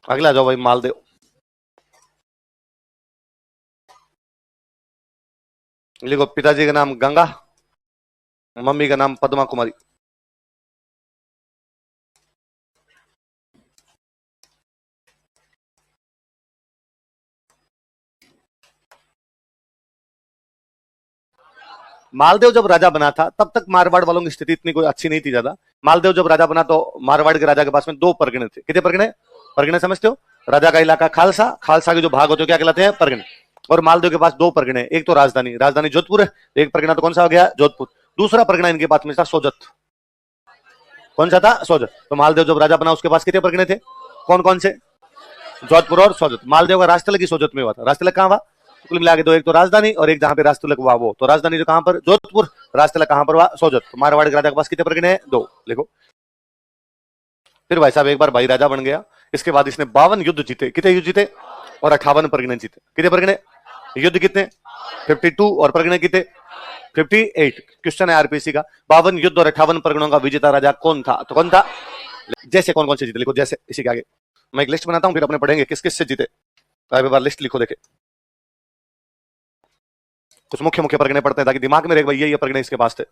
अगला जाओ भाई, मालदेव। लिखो, पिताजी का नाम गंगा, मम्मी का नाम पद्मा कुमारी। मालदेव जब राजा बना था तब तक मारवाड़ वालों की स्थिति इतनी कोई अच्छी नहीं थी ज्यादा। मालदेव जब राजा बना तो मारवाड़ के राजा के पास में दो परगने थे। कितने परगने? परगने समझते हो? राजा का इलाका खालसा, खालसा के जो भाग होते हैं क्या कहलाते हैं? परगने। और मालदेव के पास दो परगने, एक तो राजधानी, राजधानी जोधपुर है, एक परगना तो कौन सा हो गया? जोधपुर। दूसरा परगना इनके पास में था सोजत। कौन सा था? सोजत। तो मालदेव जब राजा बना उसके पास कितने परगने थे? कौन कौन से? जोधपुर और सोजत। मालदेव का राजतिलक ही सोजत में हुआ था। राजतिलक कहां हुआ? कुल मिला के दो, एक तो राजधानी और एक जहां पे राजतिलक हुआ वो। तो राजधानी जो कहां पर? जोधपुर। राजतिलक कहां पर हुआ? सोजत। तो मारवाड़ के राजा के पास कितने परगने हैं? दो। लिखो। फिर भाई साहब एक बार भाई राजा बन गया, इसके बाद इसने 52 युद्ध जीते। कितने युद्ध जीते? और 58 परगने जीते। कितने परगने? युद्ध कितने? 52। और परगने कितने? 58। क्वेश्चन है आरपीसी का, 52 युद्ध और 58 परगनों का विजेता राजा कौन था? तो कौन था? जैसे कौन कौन से जीते, लिखो जैसे, इसी के आगे मैं एक लिस्ट बनाता हूं, फिर अपने पढ़ेंगे किस किस से जीते। एक बार लिस्ट लिखो, देखे कुछ मुख्य मुख्य परगने पढ़ते हैं ताकि दिमाग में रहे भाई ये परगने इसके पास थे।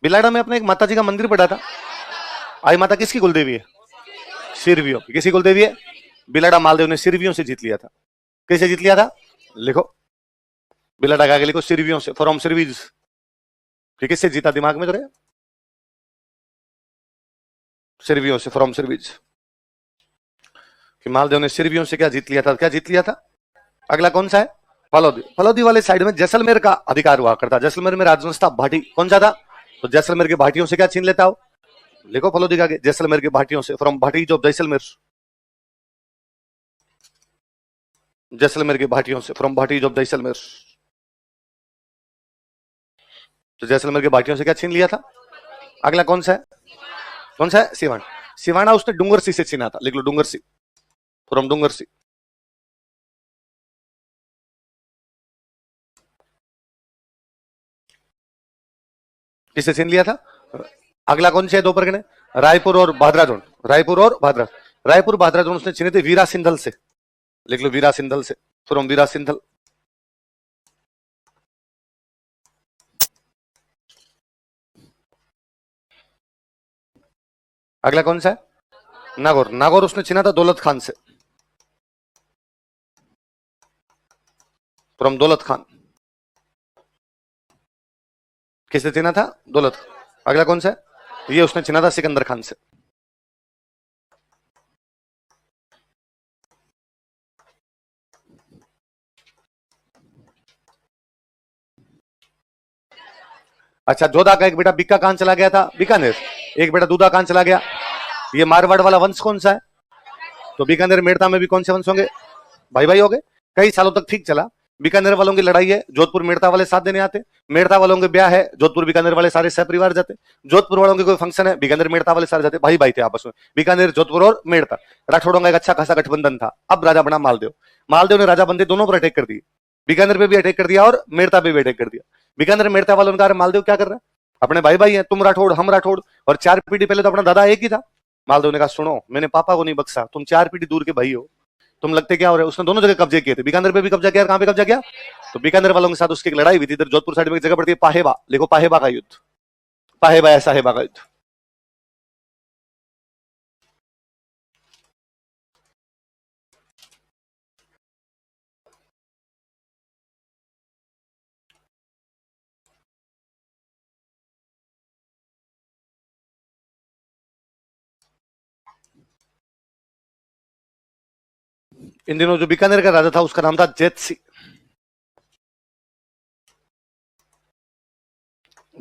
बिलाड़ा में अपने एक माता जी का मंदिर पड़ा था। आई माता किसकी कुलदेवी है? सिरवियों की। किसी कुलदेवी है? बिलाड़ा मालदेव ने सिरवियों से जीत लिया था। कैसे जीत लिया था? लिखो, बिलाड़ा का आगे लिखो सिरवियों से, फ्रॉम सिरवीज। किससे जीता? दिमाग में तो रहे, सिरवियों से, फ्रॉम सिरवीज। कि मालदेव ने सिरवियों से क्या जीत लिया था? क्या जीत लिया था? अगला कौन सा है? फलौदी। फलौदी वाले साइड में जैसलमेर का अधिकार हुआ करता। जैसलमेर में राजवंश था भाटी। कौन सा था? तो जैसलमेर के भाटियों से क्या छीन लेता हो? लिखो फलौदी का आगे, जैसलमेर के भाटियों से, फ्रॉम भाटी ऑफ जैसलमेर। जैसलमेर के भाटियों से, फ्रॉम भाटी ऑफ जैसलमेर। तो जैसलमेर के भाटियों से क्या छीन लिया था? अगला कौन सा है? कौन सा है? सिवान। सिवाना उसने डूंगरसी से छीना था। लिख लो डूंगरसी, फ्रॉम डूंगरसी। किससे छीन लिया था? अगला कौन से है दो परगने? रायपुर और भादरा जोन। रायपुर और भादरा, रायपुर भादरा जोन उसने छीने थे वीरा सिंधल से। लिख लो वीरा सिंधल से, फ्रॉम वीरा सिंधल। अगला कौन सा है? नागौर। नागौर उसने छीना था दौलत खान से, फ्रॉम दौलत खान। किससे छीना था? दौलत। अगला कौन सा है? ये उसने छीना था सिकंदर खान से। अच्छा, जोधा का एक बेटा बिक्का कहां चला गया था? बीकानेर। एक बेटा दूधा कहां चला गया? ये मारवाड़ वाला वंश कौन सा है? तो बीकानेर मेड़ता में भी कौन से वंश होंगे? भाई भाई हो गए। कई सालों तक ठीक चला। बीकानेर वालों की लड़ाई है, जोधपुर मेड़ता वाले साथ देने आते। मेड़ता वालों के ब्याह है, जोधपुर बीकानेर वाले सारे सपरिवार जाते। जोधपुर वालों के कोई फंक्शन है, बीकानेर मेड़ता वाले सारे जाते। भाई भाई थे आपस में, बीकानेर, जोधपुर और मेड़ता। राठौड़ों का एक अच्छा खासा गठबंधन था। अब राजा बना मालदेव। मालदेव ने राजा बनते दोनों पर अटैक कर दिए। बीकानेर पे भी अटैक कर दिया और मेड़ता पे भी अटैक कर दिया। बीकानेर मेड़ता वालों ने कहा मालदेव क्या कर रहा है? अपने भाई भाई हैं, तुम राठौड़ हम राठौड़, और 4 पीढ़ी पहले तो अपना दादा एक ही था। मालदेव ने कहा सुनो, मैंने पापा को नहीं बख्शा, तुम 4 पीढ़ी दूर के भाई हो, तुम लगते क्या हो रहे हो? उसने दोनों जगह कब्जे किए थे। बीकानेर पे भी कब्जा किया, कहां पे कब्जा किया? तो बीकानेर वालों के साथ उसकी एक लड़ाई हुई थी। इधर जोधपुर साइड में एक जगह पड़ती है पाहेबा। लिखो पाहेबा का युद्ध, पाहेबा या साहेबा का युद्ध। इन दिनों जो बीकानेर का राजा था उसका नाम था जैत सिंह।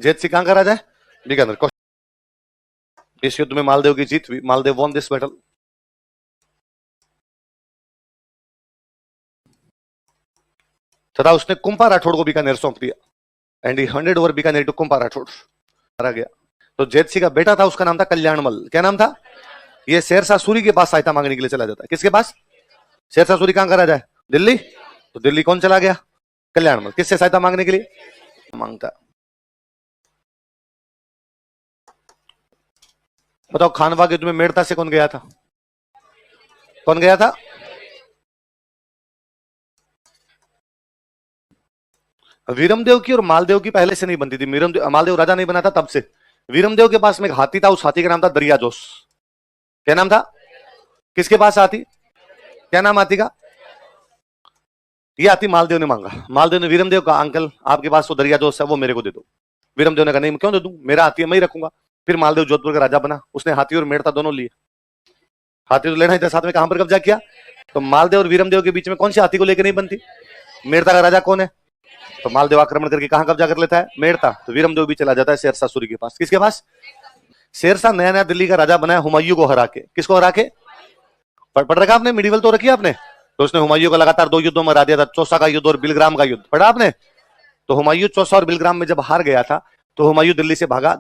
जेत सिंह कहां का राजा है? बीकानेर। इस युद्ध में मालदेव की जीत हुई, मालदेव वॉन दिस बैटल। तथा उसने कुंपा राठौड़ को बीकानेर सौंप दिया and he handed over Bikaner to Kumpa Rathore, मारा गया। तो जेत सिंह का बेटा था, उसका नाम था कल्याणमल। क्या नाम था? ये शेरशाह सूरी के पास सहायता मांगने के लिए चला जाता है। किसके पास? शेरशाह सूरी कहां का राजा है? दिल्ली। तो दिल्ली कौन चला गया? कल्याणमल। किससे सहायता मांगने के लिए मांगता? बताओ, खानवा युद्ध में मेड़ता से कौन गया था? कौन गया था? वीरमदेव की और मालदेव की पहले से नहीं बनती थी। मालदेव राजा नहीं बना था तब से। वीरमदेव के पास में एक हाथी था, उस हाथी का नाम था दरियाजोश। क्या नाम था? किसके पास हाथी? क्या नाम हाथी का? ये हाथी मालदेव ने मांगा। मालदेव ने वीरमदेव का, अंकल आपके पास वो दरियाजोश है, वो मेरे को दे दो। वीरमदेव ने कहा नहीं, मैं क्यों दे दूं, मेरा हाथी है, मैं ही रखूंगा। फिर मालदेव जोधपुर का राजा बना। उसने हाथी और मेड़ता दोनों लिए। हाथी तो लेना ही था, साथ में कहां पर कब्जा किया? तो मालदेव और वीरमदेव के बीच में कौन सी हाथी को लेकर नहीं बनती? मेड़ता का राजा कौन है? तो मालदेव आक्रमण करके कहां कब्जा कर लेता है? मेड़ता। तो वीरमदेव भी चला जाता है शेरशाह सूरी के पास। किसके पास? शेरशाह नया नया दिल्ली का राजा बना है हुमायूं को हरा के। किसको हरा के? पढ़ रखा आपने? मिडिवल तो रखी आपने। तो उसने हुमायूं को लगातार 2 युद्धों में हरा दिया था, चौसा का युद्ध और बिलग्राम का युद्ध। पढ़ा आपने? तो हुमायूं चौसा और बिलग्राम में जब हार गया था तो हुमायूं दिल्ली से भागा।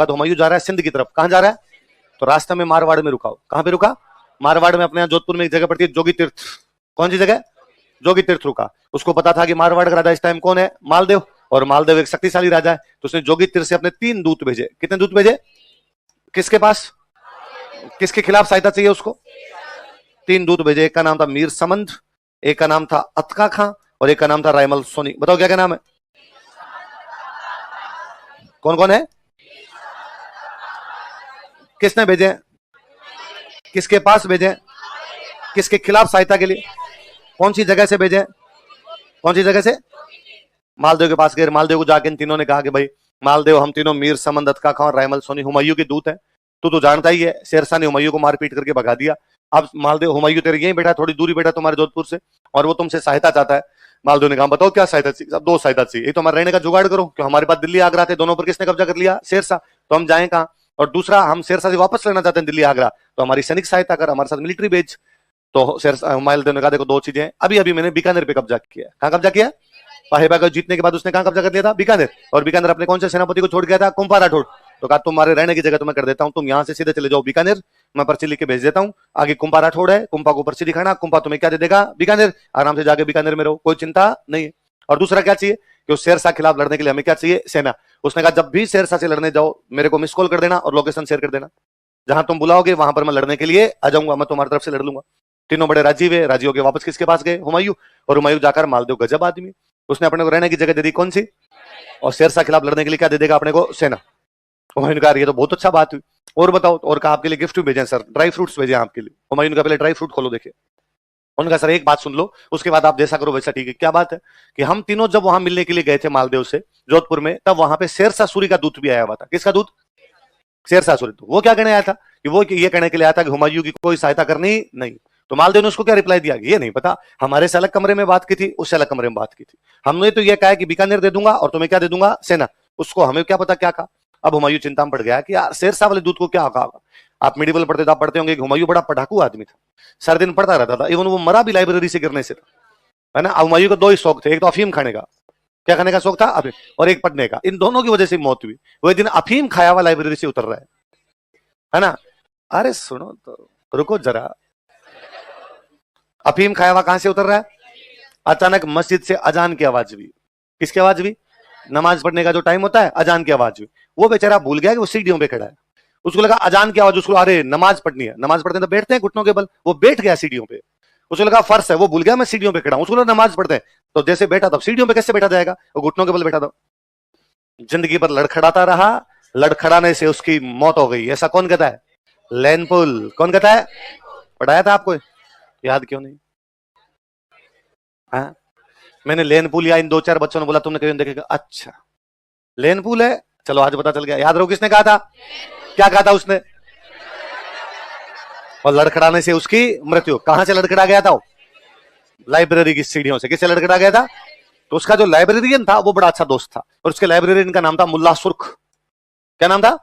तो हुमायूं जा रहा है सिंध की तरफ। कहां जा रहा है? तो रास्ते में मारवाड़ में रुका। कहां पे रुका? मारवाड़ में। अपने जोधपुर में एक जगह पड़ती है जोगी तीर्थ। कौन सी जगह? जोगी तीर्थ रुका। उसको पता था कि मारवाड़ का राजा इस टाइम कौन है? मालदेव। और मालदेव एक शक्तिशाली राजा है, तो उसने जोगी तीर्थ से अपने 3 दूत भेजे। कितने दूत भेजे? किसके पास? किसके खिलाफ सहायता चाहिए उसको? 3 दूत भेजे। एक का नाम था मीर समंद, एक का नाम था अतका खां और एक का नाम था रायमल सोनी। बताओ क्या क्या नाम है? कौन कौन है? किसने भेजे? किसके पास भेजे? किसके खिलाफ सहायता के लिए? कौन सी जगह से भेजे? कौन सी जगह से? मालदेव के पास गए। मालदेव को जाके इन तीनों ने कहा कि भाई मालदेव, हम तीनों मीर समंद, अतका खां और रायमल सोनी हुमायूं के दूत हैं। तू तो जानता ही है, शेरशाह ने हुमायूं को मारपीट करके भगा दिया। अब मालदेव, हुमायूं तेरे यहीं बैठा, थोड़ी दूरी बैठा तुम्हारे जोधपुर से, और वो तुमसे सहायता चाहता है। मालदेव ने कहा बताओ क्या सहायता चाहिए? अब 2 सहायता चाहिए। एक तो हमारे रहने का जुगाड़ करो, क्यों हमारे पास दिल्ली आगरा थे, दोनों पर किसने कब्जा कर लिया? शेरशाह। तो हम जाएं कहां? और दूसरा, हम शेरशाह से वापस लेना चाहते हैं दिल्ली आगरा, तो हमारी सैनिक सहायता कर, हमारे साथ मिलिट्री भेज। तो शेरशाह, मालदेव ने कहा देखो 2 चीजें हैं, अभी अभी मैंने बीकानेर पे कब्जा किया। कहां कब्जा किया? पाहेबा को जीतने के बाद उसने कहां कब्जा कर लिया था? बीकानेर। और बीकानेर अपने कौन से सेनापति को छोड़ गया था? कुंपा राठौड़। तो कहा तुम्हारे रहने की जगह तो मैं कर देता हूं, तुम यहां से सीधे चले जाओ बीकानेर, मैं पर्ची लिख के भेज देता हूं। आगे कुंपा राठौड़ है, कुंपा को पर्ची दिखाना, कुंपा तुम्हें क्या दे देगा? बीकानेर। आराम से जाके बीकानेर में रहो, कोई चिंता नहीं है। और दूसरा क्या चाहिए? कि उस शेरशाह खिलाफ लड़ने के लिए हमें क्या चाहिए? सेना। उसने कहा जब भी शेरशाह से लड़ने जाओ मेरे को मिस कॉल कर देना और लोकेशन शेयर कर देना, जहां तुम बुलाओगे वहां पर मैं लड़ने के लिए आ जाऊंगा, मैं तुम्हारी तरफ से लड़ लूंगा। तीनों बड़े राजी हुए। राजी होकर वापस किसके पास गए? हुमायूं। और हुमायूं जाकर, मालदेव गजब आदमी, उसने अपने को रहने की जगह दे दी। कौन सी? और शेरशाह खिलाफ लड़ने के लिए क्या दे देगा अपने को? सेना। हुमायूं ने कहा ये तो बहुत अच्छा बात हुई, और बताओ। और कहा आपके लिए गिफ्ट भी भेजे सर, ड्राई फ्रूट्स भेजे आपके लिए। हुमायूं ने कहा पहले ड्राई फ्रूट खोलो देखे। उनका सर एक बात सुन लो, उसके बाद आप जैसा करो वैसा ठीक है। क्या बात है? कि हम तीनों जब वहां मिलने के लिए गए थे मालदेव से जोधपुर में, तब वहां पे शेरशाह सूरी का दूत भी आया हुआ था। किसका दूत? शेरशाह सूरी। तो वो क्या कहने आया था? कि वो ये कहने के लिए आया था कि हुमायूं की कोई सहायता करनी नहीं। तो मालदेव ने उसको क्या रिप्लाई दिया? ये नहीं पता, हमारे से अलग कमरे में बात की थी, उससे अलग कमरे में बात की थी। हमने तो ये कहा कि बीकानेर दे दूंगा और तुम्हें क्या दे दूंगा? सेना। उसको हमें क्या पता क्या कहा। अब हुमायूं चिंता में पड़ गया कि यार शेरशाह वाले दूत को क्या कहा। आप मिडिवल पढ़ते तो आप पढ़ते होंगे कि हुमायूं बड़ा पढ़ाकू आदमी था, सारे दिन पढ़ता रहता था। इवन वो मरा भी लाइब्रेरी से गिरने से, है ना। हुमायूं को 2 ही शौक थे, एक तो अफीम खाने का, क्या खाने का शौक था? अफीम। और एक पढ़ने का। इन दोनों की वजह से मौत हुई। वो एक दिन अफीम खाया हुआ लाइब्रेरी से उतर रहा है ना। अरे सुनो तो, रुको जरा। अफीम खाया हुआ कहां से उतर रहा है? अचानक मस्जिद से अजान की आवाज हुई। किसकी आवाज हुई? नमाज पढ़ने का जो टाइम होता है, अजान की आवाज हुई। वो बेचारा भूल गया कि वो सीढ़ियों पे खड़ा है। उसको लगा अजान की आवाज, उसको अरे नमाज पढ़नी है। नमाज पढ़ते हैं तो बैठते हैं घुटनों के बल, वो बैठ गया सीढ़ियों पे। उसको लगा फर्श है, वो भूल गया मैं सीढ़ियों पे खड़ा हूं। उसको लगा नमाज पढ़ते हैं, तो जैसे बैठा था सीढ़ियों पे कैसे बैठा जाएगा, वो घुटनों के बल बैठा था। जिंदगी भर लड़खड़ाता रहा, लड़खड़ाने से उसकी मौत हो गई। ऐसा कौन कहता है? लैनपुल। कौन कहता है? पढ़ाया था आपको, याद क्यों नहीं? हाँ, मैंने लैनपुल या इन 2-4 बच्चों ने बोला, तुमने कहीं देखेगा? अच्छा लैनपुल है, चलो आज पता चल गया। याद रहो किसने कहा था? क्या कहा था उसने? और लड़खड़ाने से उसकी मृत्यु। कहां से लड़खड़ा गया था? लाइब्रेरी की सीढ़ियों से। किससे लड़खड़ा गया था? तो उसका जो लाइब्रेरियन था वो बड़ा अच्छा दोस्त था, और उसके लाइब्रेरियन का नाम था मुल्ला सुर्ख। क्या नाम था?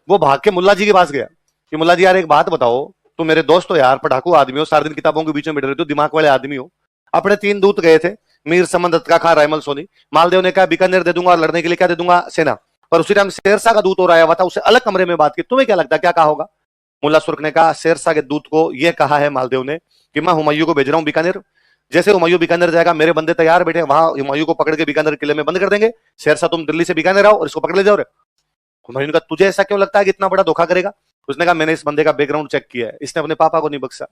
वो भाग के मुल्ला जी के पास गया कि मुल्ला जी यार एक बात बताओ, तुम मेरे दोस्त हो यार, पढ़ाकू आदमी हो, सारे दिन किताबों के बीच में बैठे रहते हो, दिमाग वाले आदमी हो। अपने 3 दूत गए थे, मीर समन दत्त का खां रायमल सोनी। मालदेव ने कहा बीकानेर दे दूंगा, और लड़ने के लिए क्या दे दूंगा? सेना। पर उसी टाइम शेरशाह का दूत और आया हुआ था, उसे अलग कमरे में बात की। तुम्हें क्या लगता है क्या कहा होगा? मुल्ला सुर्ख ने कहा शेरशाह के दूत को यह कहा है मालदेव ने कि मैं हुमायूं को भेज रहा हूं बीकानेर। जैसे हुमायूं बीकानेर जाएगा, मेरे बंदे तैयार बैठे, वहां हुमायूं को पकड़ के बीकानेर किले में बंद कर देंगे। शेरशाह तुम दिल्ली से बीकानेर आओ और इसको पकड़ ले जाओ। हुमायूं ने कहा तुझे ऐसा क्यों लगता है कि इतना बड़ा धोखा करेगा? उसने कहा मैंने इस बंदे का बैकग्राउंड चेक किया है, इसने अपने पापा को नहीं बख्शा,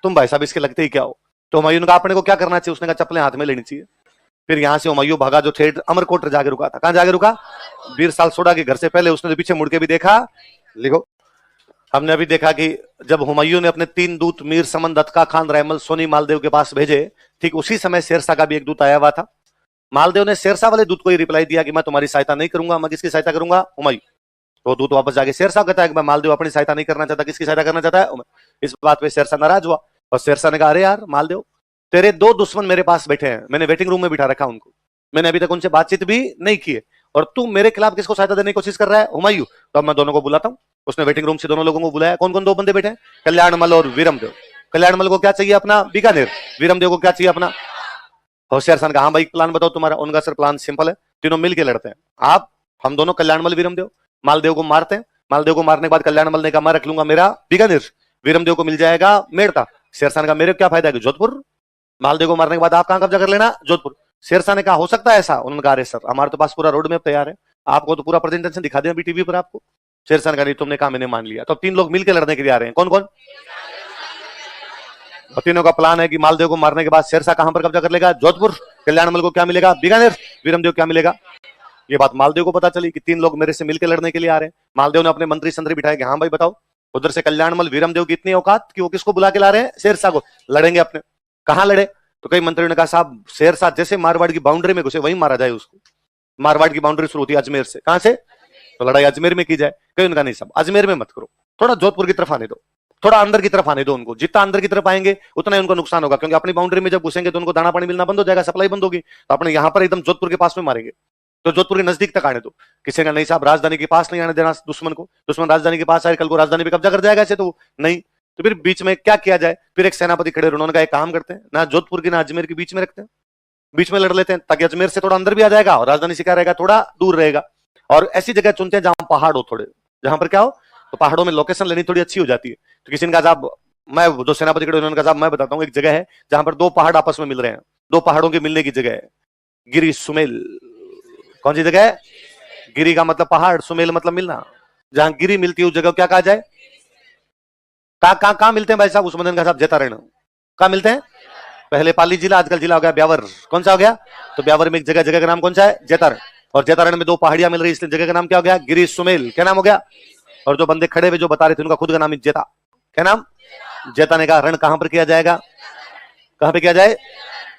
तुम भाई साहब इसके लगते ही क्या हो? तो हुमायूं ने कहा अपने को क्या करना चाहिए? उसने कहा चप्पलें हाथ में लेनी चाहिए। फिर यहां से हुमायूं भागा, जो ठेठ अमरकोट जाके रुका था। कहां जाके रुका? बीर साल सोडा के घर से पहले। उसने तो पीछे मुड़ के भी देखा। लिखो, हमने अभी देखा कि जब हुमायूं ने अपने 3 दूत मीर समन दत्त का खान रायमल सोनी मालदेव के पास भेजे, ठीक उसी समय शेरशाह का भी एक दूत आया हुआ था। मालदेव ने शेरशाह वाले दूत को ही रिप्लाई दिया कि मैं तुम्हारी सहायता नहीं करूंगा। मैं किसकी सहायता करूंगा? हुमायूं। तो दूत वापस जाके शेरशाह कहता है कि मैं मालदेव अपनी सहायता नहीं करना चाहता। किसकी सहायता करना चाहता है? इस बात पे शेरशाह नाराज हुआ, और शेरशाह ने कहा अरे यार मालदेव, तेरे 2 दुश्मन मेरे पास बैठे हैं, मैंने वेटिंग रूम में बिठा रखा उनको, मैंने अभी तक उनसे बातचीत भी नहीं की है, और तू मेरे खिलाफ किसको सहायता देने की कोशिश कर रहा है? हुमायूं। तो अब मैं दोनों को बुलाता हूं। उसने वेटिंग रूम से दोनों लोगों को बुलाया। कौन कौन 2 बंदे बैठे हैं? कल्याणमल और वीरमदेव। कल्याणमल को क्या चाहिए? अपना बीकानेर। वीरमदेव को क्या चाहिए? अपना। होशियार सन का हाँ भाई प्लान बताओ तुम्हारा। उनका सर प्लान सिंपल है, तीनों मिलके लड़ते हैं। आप, हम दोनों, कल्याणमल वीरमदेव। मालदेव को मारते हैं। मालदेव को मारने के बाद कल्याणमल ने कहा मैं रख लूंगा मेरा बीकानेर, वीरमदेव को मिल जाएगा मेड़ता। शेरशाह का मेरे क्या फायदा है? जोधपुर। मालदेव को मारने के बाद आप कहां कब्जा कर लेना? जोधपुर। शेरशाह ने कहा हो सकता है ऐसा? उन्होंने कहा अरे सर हमारे तो पास पूरा रोड मैप तैयार है, आपको तो पूरा प्रेजेंटेशन दिखा दें अभी टीवी पर आपको। शेरशाह ने कहा नहीं, तुमने कहा मैंने मान लिया। तो 3 लोग मिलकर लड़ने के लिए आ रहे हैं। कौन कौन? और तीनों का प्लान है कि मालदेव को मारने के बाद शेरशाह कहां पर कब्जा कर लेगा? जोधपुर। कल्याणमल को क्या मिलेगा? बीकानेर। वीरमदेव क्या मिलेगा? ये बात मालदेव को पता चली कि 3 लोग मेरे से मिलकर लड़ने के लिए आ रहे हैं। मालदेव ने अपने मंत्री संतरी बिठाए कि हाँ भाई बताओ। उधर से कल्याणमल वीरमदेव की इतनी औकात कि वो किसको बुला के ला रहे हैं? शेरशाह को। लड़ेंगे अपने। कहां लड़े? तो कई मंत्रियों ने कहा साहब शेरशाह जैसे मारवाड़ की बाउंड्री में घुसे वहीं मारा जाए उसको। मारवाड़ की बाउंड्री शुरू होती है अजमेर से। कहां से? तो लड़ाई अजमेर में की जाए। कई उनका नहीं साहब अजमेर में मत करो, थोड़ा जोधपुर की तरफ आने दो, थोड़ा अंदर की तरफ आने दो उनको। जितना अंदर की तरफ आएंगे उतना ही उनको नुकसान होगा, क्योंकि अपनी बाउंड्री में जब घुसेंगे तो उनको दाना पानी मिलना बंद हो जाएगा, सप्लाई बंद होगी। तो अपने यहां पर एकदम जोधपुर के पास में मारेंगे। तो जोधपुर के नजदीक तक आने दो। किसी का नहीं साहब राजधानी के पास नहीं आने देना दुश्मन को, दुश्मन राजधानी के पास आए कल को राजधानी पे कब्जा कर जाएगा ऐसे तो नहीं। तो फिर बीच में क्या किया जाए? फिर एक सेनापति खड़े, उन्होंने कहा एक काम करते हैं ना, जोधपुर की ना अजमेर के बीच में रखते हैं, बीच में लड़ लेते हैं, ताकि अजमेर से थोड़ा अंदर भी आ जाएगा और राजधानी से क्या रहेगा, थोड़ा दूर रहेगा। और ऐसी जगह चुनते हैं जहां पहाड़ हो थोड़े, जहां पर क्या हो, तो पहाड़ों में लोकेशन लेनी थोड़ी अच्छी हो जाती है। तो किसी ने कहा साहब, मैं जो सेनापति खड़े उन्होंने कहा साहब मैं बताता हूँ, एक जगह है जहां पर 2 पहाड़ आपस में मिल रहे हैं, 2 पहाड़ों के मिलने की जगह है, गिरी सुमेल। कौन सी जगह है? गिरी का मतलब पहाड़, सुमेल मतलब मिलना। जहां गिरी मिलती है उस जगह क्या कहा जाए? कहां मिलते हैं भाई साहब? उस्मान का साहब जैतारण। कहां मिलते हैं? पहले पाली जिला, आजकल जिला हो गया ब्यावर। कौन सा हो गया? तो ब्यावर में एक जगह, जगह का नाम कौन सा है? जैतारण। और जैतारण में 2 पहाड़ियां मिल रही, इसलिए जगह का नाम क्या हो गया? गिरी सुमेल। क्या नाम हो गया? और जो बंदे खड़े हुए जो बता रहे थे उनका खुद का नाम जेता। क्या नाम? जेता ने कहा रण कहां पर किया जाएगा? कहां पे किया जाए?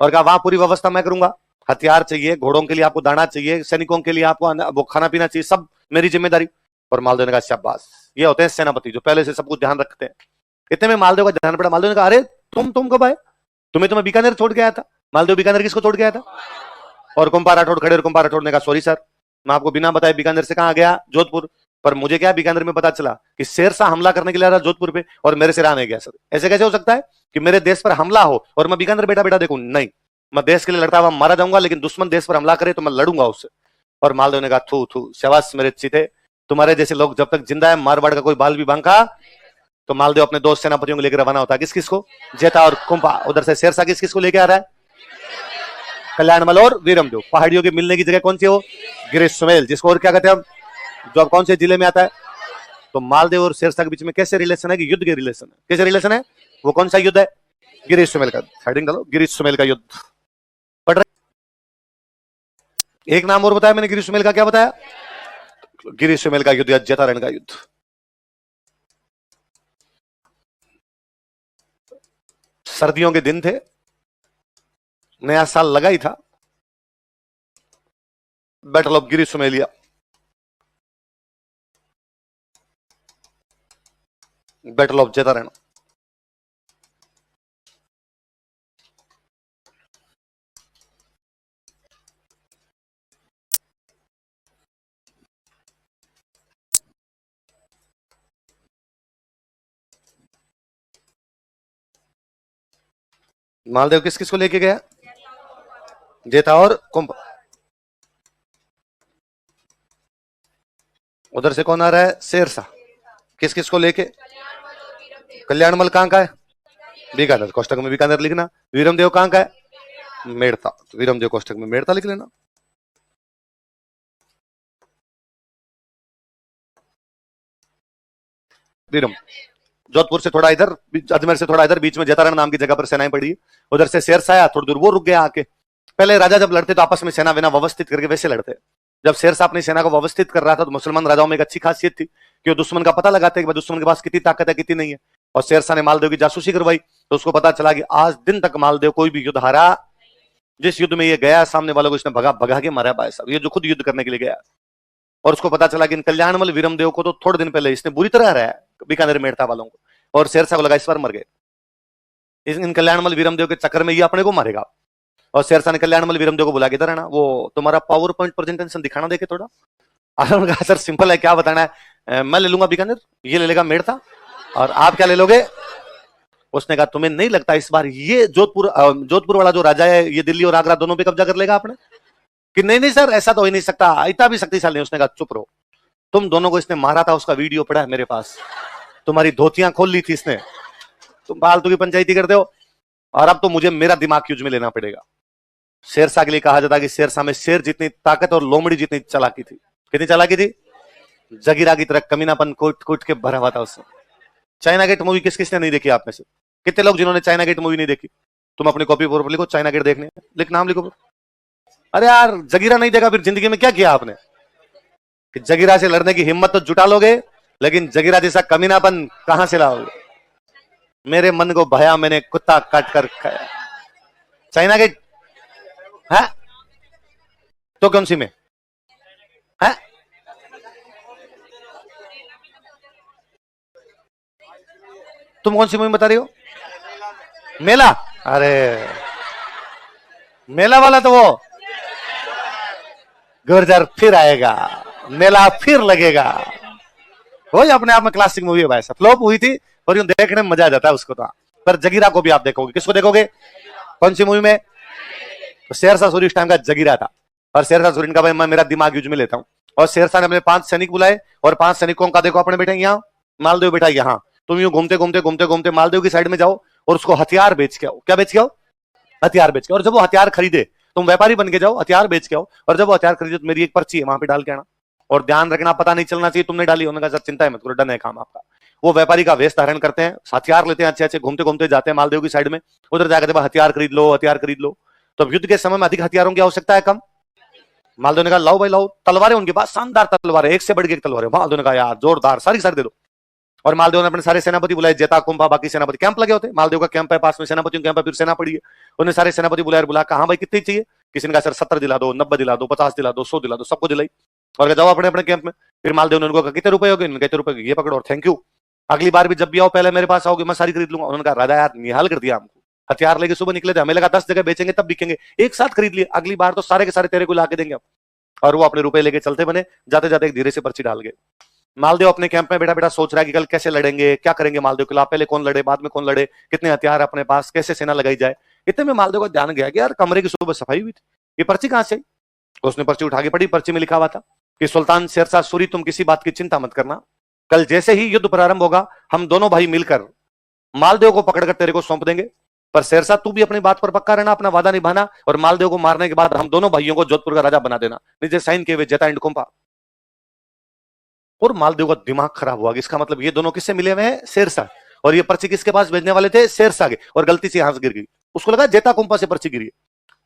और कहा वहां पूरी व्यवस्था मैं करूंगा, हथियार चाहिए, घोड़ों के लिए आपको दाना चाहिए, सैनिकों के लिए आपको वो खाना पीना चाहिए, सब मेरी जिम्मेदारी। और मालदेव ने कहा शाबाश, ये होते हैं सेनापति जो पहले से सब कुछ ध्यान रखते हैं। इतने में मालदेव का ध्यान पड़ा। मालदेव ने कहा अरे तुम कब आए? तुम्हें तो मैं बीकानेर छोड़ के आया था। मालदेव बीकानेर किसको छोड़ के आया था? और कुंपा राठौड़ खड़े, और कुंपा राठौड़ ने कहा सॉरी सर, मैं आपको बिना बताए बीकानेर से कहां गया? जोधपुर। पर मुझे क्या बीकानेर में पता चला कि शेरशाह हमला करने के लिए आ रहा जोधपुर पे, और मेरे से रहा नहीं गया। सर ऐसे कैसे हो सकता है कि मेरे देश पर हमला हो और मैं बीकानेर बैठा बैठा देखूं? नहीं, मैं देश के लिए लड़ता हुआ मारा जाऊंगा, लेकिन दुश्मन देश पर हमला करे तो मैं लड़ूंगा उससे। और मालदेव ने कहा थू थू, शाबाश मेरे चीते, तुम्हारे जैसे लोग जब तक जिंदा है मारवाड़ का कोई बाल भी बांका। तो मालदेव अपने 2 सेनापतियों को लेकर रवाना होता है। किस किस को? जेता और कुंपा। उधर से शेरशाह किस किस को लेके आ रहा है? कल्याणमल और वीरमदेव। पहाड़ियों के मिलने की जगह कौन सी हो? गिरी सुमेल, जिसको और क्या कहते हैं हम, जो अब कौन से जिले में आता है? तो मालदेव और शेरशाह के बीच में कैसे रिलेशन है? कि युद्ध के रिलेशन है। कैसे रिलेशन है? वो कौन सा युद्ध है? गिरी सुमेल का। हेडिंग डालो, गिरी सुमेल का युद्ध। पढ़ रहे? एक नाम और बताया मैंने, गिरी सुमेल का क्या बताया? गिरी सुमेल का युद्ध या जैतारण का युद्ध। सर्दियों के दिन थे, नया साल लगा ही था। Battle of Giri Sumelia, battle of Jaitaran. Maldev किस किस को लेके गया? जेता और कुंभ। उधर से कौन आ रहा है? शेरशाह। किस किस को लेके? कल्याणमल कहां का है? बीकानेर। कोष्टक में बीकानेर लिखना। वीरमदेव कहां का है? मेड़ता। तो वीरमदेव कोष्टक में मेड़ता लिख लेना। वीरम जोधपुर से थोड़ा इधर, अजमेर से थोड़ा इधर, बीच में जेतारण नाम की जगह पर सेनाएं पड़ी। उधर से शेरशाह आया, थोड़ी दूर वो रुक गया आके। पहले राजा जब लड़ते तो आपस में सेना वेना व्यवस्थित करके वैसे लड़ते। जब शेरशाह अपनी सेना को व्यवस्थित कर रहा था तो मुसलमान राजाओं में एक अच्छी खासियत थी कि वो दुश्मन का पता लगाते कि दुश्मन के पास कितनी ताकत है कितनी नहीं है। और शेरशाह ने मालदेव की जासूसी करवाई तो उसको पता चला कि आज दिन तक मालदेव कोई भी युद्ध हारा, जिस युद्ध में ये गया सामने वालों को इसने भगा भगा के मारा भाई साहब, ये जो खुद युद्ध करने के लिए गया। और उसको पता चला कि इन कल्याणमल वीरमदेव को तो थोड़े दिन पहले इसने बुरी तरह हराया बीकानेर मेड़ता वालों को, और शेरशाह को लगा इस बार मर गए, इन कल्याणमल वीरमदेव के चक्कर में ये अपने को मारेगा। और शेरशाह ने कल्याणमल वीरमदेव को बुला के, इधर है ना वो तुम्हारा पावर पॉइंट प्रेजेंटेशन दिखाना देखे थोड़ा। उन्होंने कहा सर सिंपल है, क्या बताना है? मैं ले लूंगा बीकानेर, ये ले लेगा मेड़ता, और आप क्या ले लोगे? उसने कहा तुम्हें नहीं लगता इस बार ये जोधपुर वाला जो राजा है ये दिल्ली और आगरा दोनों पे कब्जा कर लेगा आपने? कि नहीं नहीं सर ऐसा तो हो ही नहीं सकता, इतना भी शक्तिशाली नहीं। उसने कहा चुप रहो, तुम दोनों को इसने मारा था, उसका वीडियो पड़ा है मेरे पास, तुम्हारी धोतियां खोल ली थी इसने, तुम फालतू की पंचायती करते हो, और अब तो मुझे मेरा दिमाग यूज में लेना पड़ेगा। शेरशाह के लिए कहा जाता कि शेरशाह में शेर जितनी ताकत और लोमड़ी जितनी चालाकी थी। कितनी चालाकी थी? जगीरा की तरह कमीनापन कोट कोट के भरा हुआ था उससे। चाइना गेट मूवी किस किसने नहीं देखी आप में से? कितने लोग जिन्होंने चाइना गेट मूवी नहीं देखी? तुम अपनी कॉपी पर लिखो चाइना गेट देखने, लिख नाम लिखो। अरे यार जगीरा नहीं देखा फिर जिंदगी में क्या किया आपने? कि जगीरा से लड़ने की हिम्मत तो जुटा लोगे, लेकिन जगीरा जैसा कमीनापन कहां से लाओगे? मेरे मन को भया मैंने कुत्ता काट कर खाया। चाइना गेट है तो कौन सी में है? तुम कौन सी मूवी बता रही हो? मेला? अरे मेला वाला तो वो गुर्जर फिर आएगा, मेला फिर लगेगा, वही अपने आप में क्लासिक मूवी है भाई साहब। फ्लॉप हुई थी और यूं देखने में मजा आ जाता है उसको तो। पर जगीरा को भी आप देखोगे। किसको देखोगे? कौन सी मूवी में? तो शेरशाह सूरी उस टाइम का जगीरा था, और शेरशाह सूरी का भाई मैं मेरा दिमाग यूज में लेता हूं। और शेरशाह ने अपने 5 सैनिक बुलाए, और 5 सैनिकों का देखो अपने बेटे यहाँ मालदेव बेटा यहाँ, तुम यूं घूमते घूमते घूमते घूमते मालदेव की साइड में जाओ और उसको हथियार बेच के आओ। क्या बेच के आओ? हथियार बेच के। और जब वो हथियार खरीदे, तुम व्यापारी बन के जाओ, हथियार बेच के आओ, और जब वो हथियार खरीदे तो मेरी एक पर्ची है वहां पे डाल के आना, और ध्यान रखना पता नहीं चलना चाहिए तुमने डाली। उन्होंने कहा सर चिंता मत करो, डन है काम आपका। वो व्यापारी का वेश धारण करते हैं, हथियार लेते हैं, अच्छे अच्छे घूमते घूमते जाते हैं मालदेव की साइड में, उधर जाकर हथियार खरीद लो, हथियार खरीद लो। तो युद्ध के समय में अधिक हथियारों की आवश्यकता है कम। मालदेव ने कहा लाओ भाई लाओ, तलवारें उनके पास शानदार तलवारें, एक से बढ़ के एक तलवारें। मालदेव ने कहा यार जोरदार, सारी सारी दे दो। और मालदेव ने अपने सारे सेनापति बुलाए, जेता कुंभा बाकी सेनापति, कैंप लगे होते, मालदेव का कैंप है पास में, सेनापतियों कैंप है, फिर सेना पड़ी है। उन्हें सारे सेनापति बुलाया, बुला कहा भाई कितनी चाहिए? किसी ने कहा सर 70 दिला दो, 90 दिला दो, 50 दिला दो, 100 दिला दो, सबको दिलाई। और जाओ अपने अपने कैंप में। फिर मालदेव ने उनको कहा कितने रुपए हो गए? कितने रुपए? ये पकड़ो और थैंक यू, अगली बार भी जब भी आओ पहले मेरे पास आओगे, मैं सारी खरीद लूंगा। उन्होंने कहा राजा यार निहाल कर दिया हमको, हथियार लेके सुबह निकले थे, हमें लगा 10 जगह बेचेंगे तब बिकेंगे, एक साथ खरीद लिए, अगली बार तो सारे के सारे तेरे को ला के देंगे। और वो अपने रुपए लेके चलते बने, जाते जाते एक धीरे से पर्ची डाल गए। मालदेव अपने कैंप में बैठा बैठा सोच रहा है कि कल कैसे लड़ेंगे, क्या करेंगे मालदेव के खिलाफ, पहले कौन लड़े, बाद में कौन लड़े, कितने हथियार अपने पास, कैसे सेना लगाई जाए। इतने में मालदेव का ध्यान गया कि यार कमरे की सुबह सफाई हुई थी, ये पर्ची कहां से? उसने पर्ची उठा के पढ़ी, पर्ची में लिखा हुआ था कि सुल्तान शेरशाह सूरी तुम किसी बात की चिंता मत करना, कल जैसे ही युद्ध प्रारंभ होगा हम दोनों भाई मिलकर मालदेव को पकड़कर तेरे को सौंप देंगे। पर शेरशाह तू भी अपनी बात पर पक्का रहना, अपना वादा निभाना, और मालदेव को मारने के बाद हम दोनों भाइयों को जोधपुर का राजा बना देना। नीचे साइन किए हुए जेता एंड कुंभा। और मालदेव का दिमाग खराब हुआ, इसका मतलब ये दोनों किससे मिले हुए हैं? शेरशाह। और ये पर्ची किसके पास भेजने वाले थे? शेरशाह के। और गलती से यहां से गिर गई, उसको लगा जेता कुंभा से पर्ची गिरी,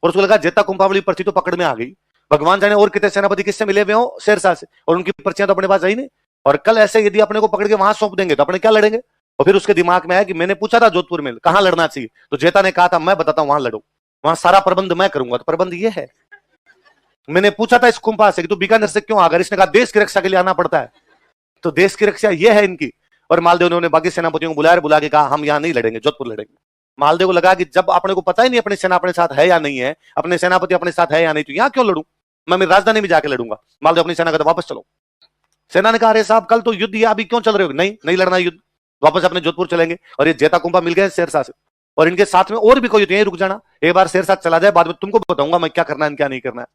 और उसको लगा जेता कुंभा वाली पर्ची तो पकड़ में आ गई। भगवान जाने और कितने सेनापति किससे मिले हुए हो? शेरशाह से, और उनकी पर्चियां तो अपने पास आई नहीं। और कल ऐसे यदि अपने को पकड़ के वहां सौंप देंगे तो अपने क्या लड़ेंगे? और फिर उसके दिमाग में आया कि मैंने पूछा था जोधपुर में कहां लड़ना चाहिए, तो जेता ने कहा था मैं बताता हूं वहां लड़ो, वहां सारा प्रबंध मैं करूंगा। तो प्रबंध ये है, मैंने पूछा था इस कुंभा से कि तू बीकानेर से क्यों आ गया, इसने कहा देश की रक्षा के लिए आना पड़ता है, तो देश की रक्षा ये है इनकी। और मालदेव ने उन्हें बाकी सेनापतियों को बुला के कहा हम यहां नहीं लड़ेंगे, जोधपुर लड़ेंगे। मालदेव को लगा कि जब अपने को पता ही नहीं अपनी सेना अपने साथ है या नहीं है, अपने सेनापति अपने साथ है या नहीं, तो यहां क्यों लड़ूं, मैं मेरी राजधानी में जाकर लड़ूंगा। मालदेव अपनी सेना का वापस चलो। सेना ने कहा अरे साहब कल तो युद्ध, या अभी क्यों चल रहे हो? नहीं नहीं लड़ना युद्ध, वापस अपने जोधपुर चलेंगे। और ये जेता कुंभा मिल गए शेरशाह से, और इनके साथ में और भी कोई होती है, रुक जाना, एक बार शेर साथ चला जाए, बाद में तुमको बताऊंगा मैं क्या करना है क्या नहीं करना है।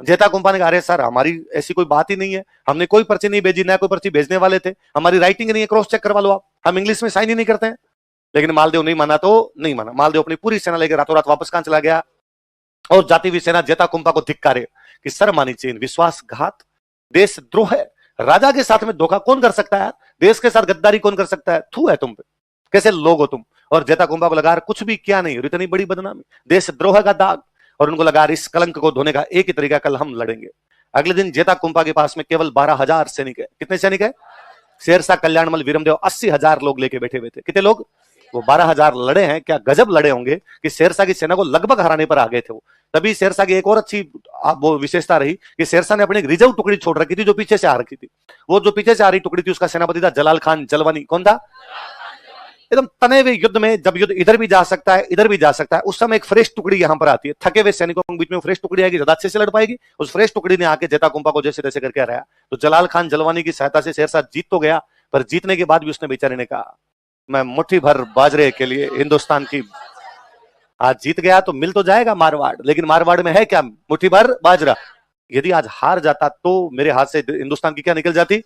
जेता कुंपा ने कहा, अरे सर हमारी ऐसी कोई बात ही नहीं है, हमने कोई पर्ची नहीं भेजी, ना कोई पर्ची भेजने वाले थे, हमारी राइटिंग नहीं है, क्रॉस चेक करवा लो आप, हम इंग्लिश में साइन ही नहीं करते हैं। लेकिन मालदेव नहीं माना तो नहीं माना। मालदेव अपनी पूरी सेना लेकर रातों रात वापस कहां चला गया और जाती हुई सेना जेता कुंपा को धिक्कारे कि सर मानी चीन, विश्वासघात, देशद्रोह है, राजा के साथ में धोखा कौन कर सकता है, देश के साथ गद्दारी कौन कर सकता है, थू है तुम पे, कैसे लोग हो तुम। और जेता कुंपा को लगा कुछ भी क्या नहीं, इतनी बड़ी बदनामी, देशद्रोह का दाग, और उनको लगा इस कलंक को धोने का एक ही तरीका, कल हम लड़ेंगे। अगले दिन जेता कुंपा के पास में केवल 12,000 सैनिक है। कितने सैनिक है? शेरशाह, कल्याणमल, वीरमदेव 80,000 लोग लेके बैठे हुए थे। कितने लोग? वो 12,000 लड़े हैं। क्या गजब लड़े होंगे कि शेरशाह की सेना को लगभग हराने पर आ गए थे वो। तभी शेरशाह की एक और अच्छी वो विशेषता रही कि शेरशाह ने अपनी एक रिजर्व टुकड़ी छोड़ रखी थी जो पीछे से आ रखी थी। वो जो पीछे से आ रही टुकड़ी थी उसका सेनापति था जलाल खान जलवानी। कौन था? एकदम तने हुए युद्ध में, जब युद्ध इधर भी जा सकता है इधर भी जा सकता है, उस समय एक फ्रेश टुकड़ी यहां पर आती है। थके हुए सैनिकों के बीच में फ्रेश टुकड़ी आएगी, ज्यादा अच्छे से लड़ पाएगी। उस फ्रेश टुकड़ी ने आके जेता कुंपा को जैसे तैसे करके हराया। तो जलाल खान जलवानी की सहायता से शेरशाह जीत तो गया, पर जीतने के बाद भी उसने बेचारे ने कहा मैं मुट्ठी भर बाजरे के लिए हिंदुस्तान की, आज जीत गया तो मिल तो जाएगा मारवाड़, लेकिन मारवाड़ में है क्या? मुट्ठी भर बाजरा। यदि आज हार जाता तो मेरे हाथ से हिंदुस्तान की क्या निकल जाती?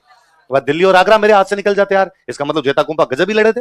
वह दिल्ली और आगरा मेरे हाथ से निकल जाते यार। इसका मतलब जेता कुंपा गजब ही लड़े थे।